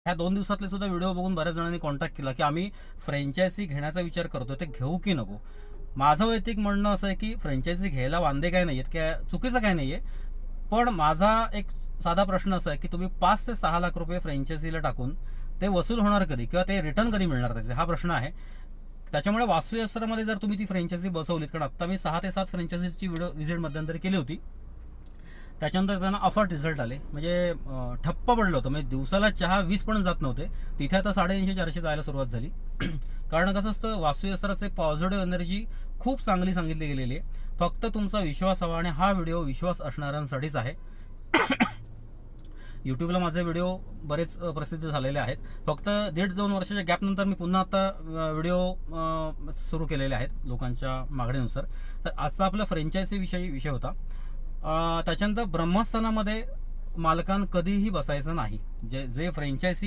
ह्या 2 दिवसातले सुद्धा व्हिडिओ बघून बऱ्याच जणांनी कॉन्टॅक्ट केला की आम्ही फ्रँचायझी घेण्याचा विचार करतो, ते घेऊ की नको. माझं वैयक्तिक म्हणणं असं आहे की फ्रँचायझी घ्यायला वांदे काय नाही आहेत, काय चुकीचं काय नाही आहे. पण माझा एक साधा प्रश्न असा आहे की तुम्ही 5 ते 6 लाख रुपये फ्रँचायझीला टाकून ते वसूल होणार कधी किंवा ते रिटर्न कधी मिळणार त्याचे, हा प्रश्न आहे. त्याच्यामुळे वास्तुशास्त्रामध्ये जर तुम्ही ती फ्रँचायझी बसवलीत, कारण आत्ता मी 6 ते 7 फ्रँचायझीची व्हिजिट मध्यंतरी केली होती, त्याच्यानंतर त्यांना अफाट रिझल्ट आले. म्हणजे ठप्प पडलं होतं, म्हणजे दिवसाला चहा 20 पण जात नव्हते, तिथे आता 350-400 जायला सुरुवात झाली. कारण कसं असतं, वास्तुशास्त्राचे पॉझिटिव्ह एनर्जी खूप चांगली सांगितली गेलेली आहे. फक्त तुमचा विश्वास हवा, आणि हा व्हिडिओ विश्वास असणाऱ्यांसाठीच आहे. यूट्यूबला माझे व्हिडिओ बरेच प्रसिद्ध झालेले आहेत. फक्त 1.5-2 वर्षाच्या गॅपनंतर मी पुन्हा आता व्हिडिओ सुरू केलेले आहेत लोकांच्या मागणीनुसार. तर आजचा आपला फ्रँचायझी विषय होता. त्याच्यानंतर ब्रह्मस्थानामध्ये मालकान कधीही बसायचं नाही. जे फ्रँचायझी